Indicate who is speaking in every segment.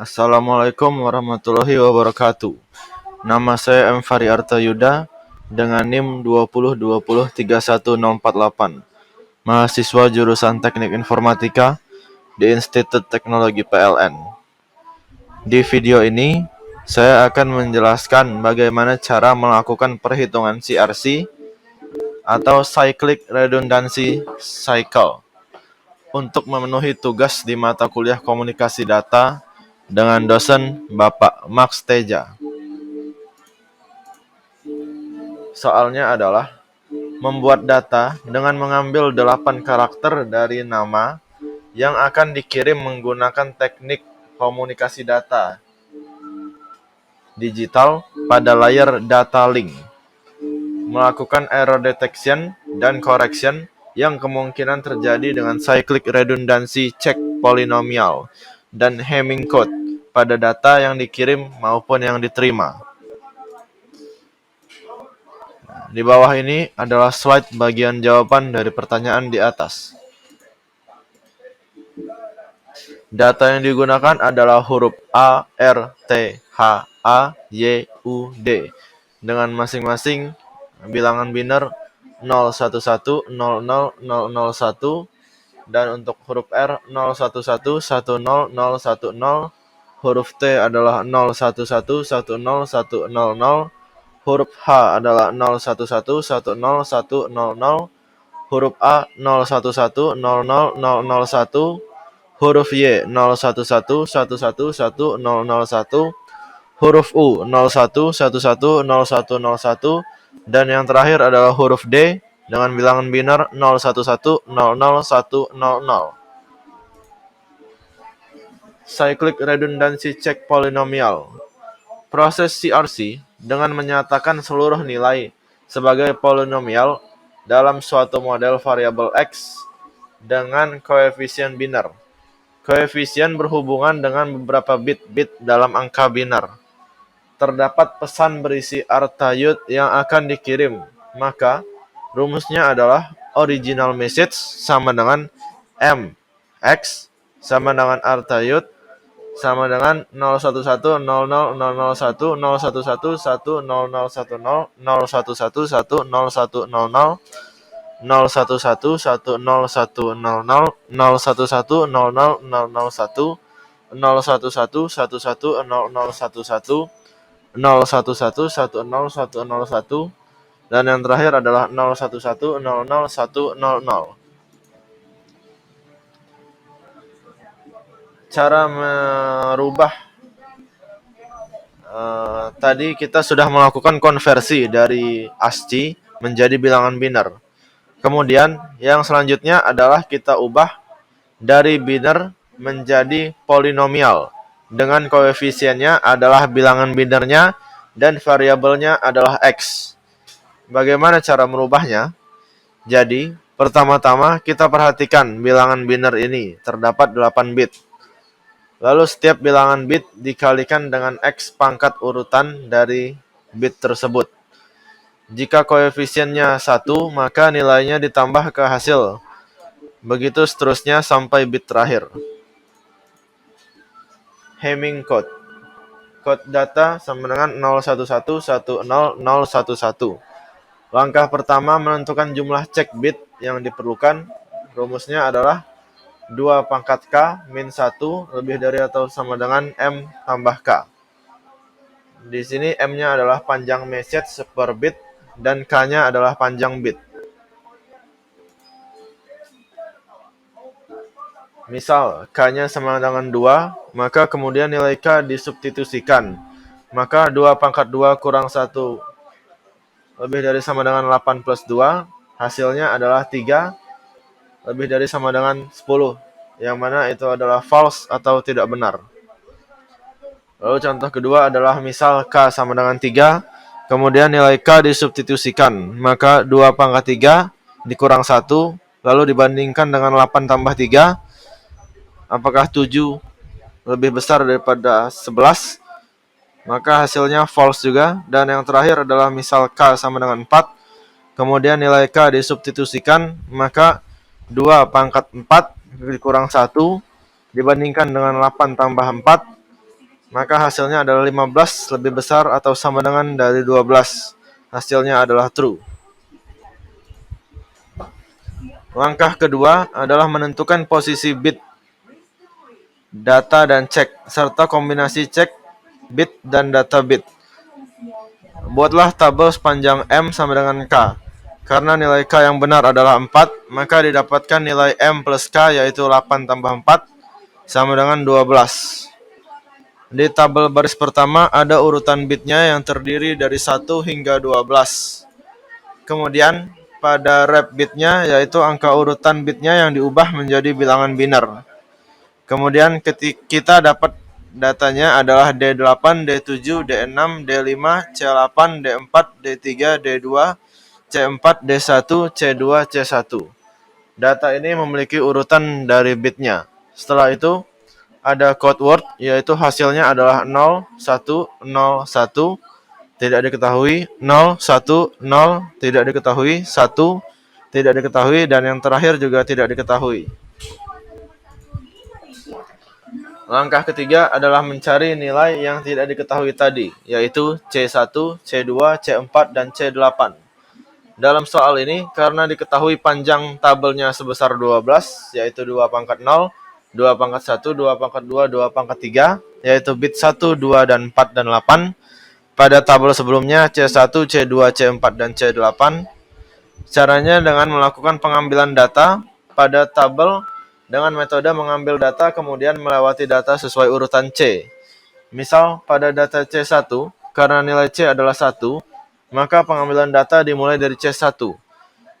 Speaker 1: Assalamualaikum warahmatullahi wabarakatuh. Nama saya M. Fari Artayuda dengan NIM 2020310488. Mahasiswa jurusan Teknik Informatika di Institut Teknologi PLN. Di video ini, saya akan menjelaskan bagaimana cara melakukan perhitungan CRC atau Cyclic Redundancy Cycle untuk memenuhi tugas di mata kuliah Komunikasi Data dengan dosen Bapak Max Teja. Soalnya adalah membuat data dengan mengambil 8 karakter dari nama yang akan dikirim menggunakan teknik komunikasi data digital pada layar data link, melakukan error detection dan correction yang kemungkinan terjadi dengan cyclic redundancy check polinomial dan Hamming code pada data yang dikirim maupun yang diterima. Di bawah ini adalah slide bagian jawaban dari pertanyaan di atas. Data yang digunakan adalah huruf A, R, T, H, A, Y, U, D dengan masing-masing bilangan biner 011000001 dan untuk huruf R 01110010, huruf T adalah 01110100, huruf H adalah 01110100, huruf A 01100001, huruf Y 01111101, huruf U 01110101, dan yang terakhir adalah huruf D dengan bilangan biner 01100100. Cyclic Redundancy Check Polynomial. Proses CRC dengan menyatakan seluruh nilai sebagai polinomial dalam suatu model variabel X dengan koefisien biner. Koefisien berhubungan dengan beberapa bit dalam angka biner. Terdapat pesan berisi artayut yang akan dikirim, maka rumusnya adalah original message sama dengan MX sama dengan artayut sama dengan 01100001, 0111101010, 0111101000, 0111101011, dan yang terakhir adalah 01100100. Cara merubah tadi kita sudah melakukan konversi dari ASCII menjadi bilangan biner. Kemudian yang selanjutnya adalah kita ubah dari biner menjadi polinomial dengan koefisiennya adalah bilangan binernya dan variabelnya adalah X. Bagaimana cara merubahnya? Jadi, pertama-tama kita perhatikan bilangan biner ini terdapat 8 bit. Lalu setiap bilangan bit dikalikan dengan X pangkat urutan dari bit tersebut. Jika koefisiennya 1, maka nilainya ditambah ke hasil. Begitu seterusnya sampai bit terakhir. Hamming code. Code data sama dengan 0111001011. Langkah pertama menentukan jumlah check bit yang diperlukan. Rumusnya adalah 2 pangkat K min 1 lebih dari atau sama dengan M tambah K. Di sini M-nya adalah panjang message per bit dan K-nya adalah panjang bit. Misal, K-nya sama dengan 2, maka kemudian nilai K disubstitusikan. Maka 2 pangkat 2 kurang 1 lebih dari sama dengan 8 plus 2, hasilnya adalah 3 lebih dari sama dengan 10, yang mana itu adalah false atau tidak benar. Lalu contoh kedua adalah misal K sama dengan 3, kemudian nilai K disubstitusikan, maka 2 pangkat 3 dikurang 1, lalu dibandingkan dengan 8 tambah 3, apakah 7 lebih besar daripada 11? Maka hasilnya false juga. Dan yang terakhir adalah misal K sama dengan 4, kemudian nilai K disubstitusikan, maka 2 pangkat 4 dikurang 1 dibandingkan dengan 8 tambah 4, maka hasilnya adalah 15 lebih besar atau sama dengan dari 12. Hasilnya adalah true. Langkah kedua adalah menentukan posisi bit, data dan cek, serta kombinasi cek, bit, dan data bit. Buatlah tabel sepanjang M sama dengan K. Karena nilai K yang benar adalah 4, maka didapatkan nilai M plus K yaitu 8 tambah 4 sama dengan 12. Di tabel baris pertama ada urutan bitnya yang terdiri dari 1 hingga 12. Kemudian pada rep bitnya yaitu angka urutan bitnya yang diubah menjadi bilangan biner. Kemudian kita dapat datanya adalah D8, D7, D6, D5, C8, D4, D3, D2, C4, D1, C2, C1. Data ini memiliki urutan dari bitnya. Setelah itu ada code word yaitu hasilnya adalah 0, 1, 0, 1, tidak diketahui, 0, 1, 0, tidak diketahui, 1, tidak diketahui, dan yang terakhir juga tidak diketahui. Langkah ketiga adalah mencari nilai yang tidak diketahui tadi, yaitu C1, C2, C4, dan C8. Dalam soal ini, karena diketahui panjang tabelnya sebesar 12, yaitu 2 pangkat 0, 2 pangkat 1, 2 pangkat 2, 2 pangkat 3, yaitu bit 1, 2, dan 4, dan 8. Pada tabel sebelumnya, C1, C2, C4, dan C8. Caranya dengan melakukan pengambilan data pada tabel dengan metode mengambil data kemudian melewati data sesuai urutan C. Misal pada data C1, karena nilai C adalah 1, maka pengambilan data dimulai dari C1.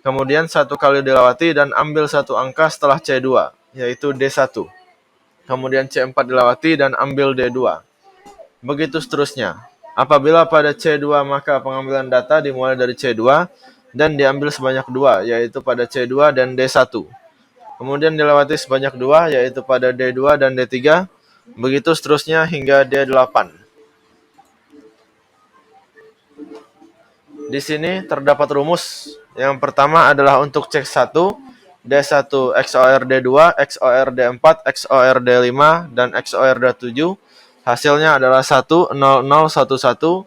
Speaker 1: Kemudian 1 kali dilewati dan ambil 1 angka setelah C2, yaitu D1. Kemudian C4 dilewati dan ambil D2. Begitu seterusnya. Apabila pada C2 maka pengambilan data dimulai dari C2 dan diambil sebanyak 2, yaitu pada C2 dan D1. Kemudian dilewati sebanyak 2, yaitu pada D2 dan D3. Begitu seterusnya hingga D8. Di sini terdapat rumus. Yang pertama adalah untuk cek 1, D1 XOR D2, XOR D4, XOR D5, dan XOR D7. Hasilnya adalah 1, 0, 0, 1, 1.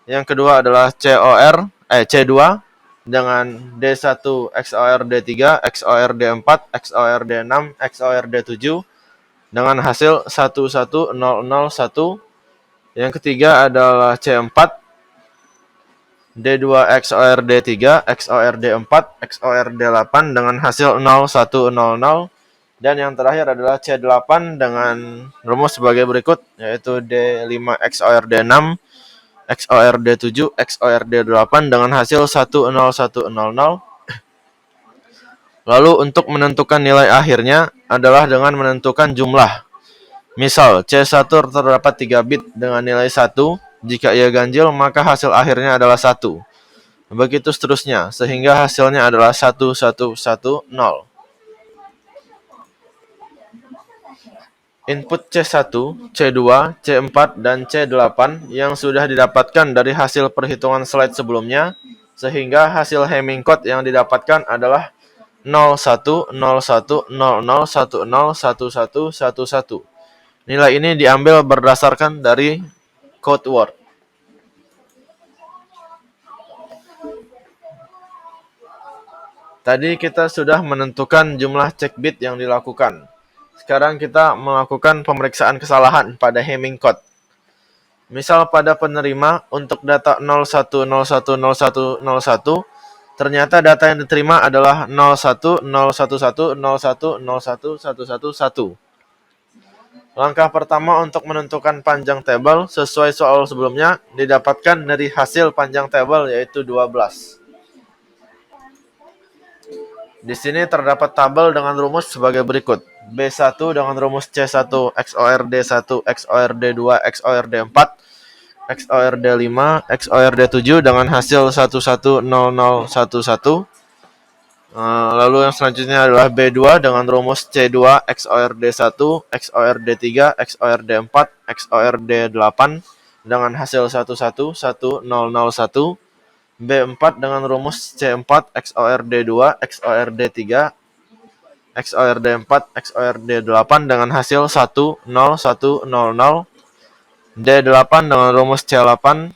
Speaker 1: Yang kedua adalah C2 dengan D1 XOR D3, XOR D4, XOR D6, XOR D7 dengan hasil 1, 1, 0, 0, 1. Yang ketiga adalah C4 D2 XOR D3, XOR D4, XOR D8 dengan hasil 0, 1, 0, 0. Dan yang terakhir adalah C8 dengan rumus sebagai berikut, yaitu D5 XOR D6, XOR D7, XOR D8 dengan hasil 1, 0, 1, 0, 0. Lalu untuk menentukan nilai akhirnya adalah dengan menentukan jumlah. Misal, C1 terdapat 3 bit dengan nilai 1. Jika ia ganjil, maka hasil akhirnya adalah 1. Begitu seterusnya, sehingga hasilnya adalah 1, 1, 1, 0. Input C1, C2, C4, dan C8 yang sudah didapatkan dari hasil perhitungan slide sebelumnya, sehingga hasil Hamming code yang didapatkan adalah 0, 1, 0, 1, 0, 0, 1, 0, 1, 1, 1, 1. Nilai ini diambil berdasarkan dari code word. Tadi kita sudah menentukan jumlah cek bit yang dilakukan. Sekarang kita melakukan pemeriksaan kesalahan pada Hamming code. Misal pada penerima untuk data 01010101, ternyata data yang diterima adalah 010111011111. Langkah pertama untuk menentukan panjang tabel sesuai soal sebelumnya didapatkan dari hasil panjang tabel yaitu 12. Di sini terdapat tabel dengan rumus sebagai berikut. B1 dengan rumus C1 XOR D1 XOR D2 XOR D4 XOR D5 XOR D7 dengan hasil 110011. Lalu yang selanjutnya adalah B2 dengan rumus C2 XOR D1 XOR D3 XOR D4 XOR D8 dengan hasil 111001. B4 dengan rumus C4 XOR D2 XOR D3 XOR D4 XOR D8 dengan hasil 10100. D8 dengan rumus C8,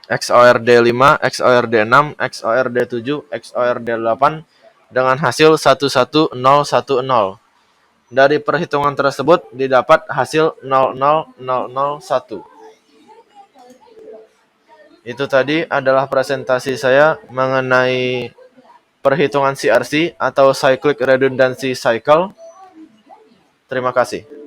Speaker 1: XOR D5, XOR D6, XOR D7, XOR D8 dengan hasil 11010. Dari perhitungan tersebut didapat hasil 00001. Itu tadi adalah presentasi saya mengenai perhitungan CRC atau Cyclic Redundancy Cycle. Terima kasih.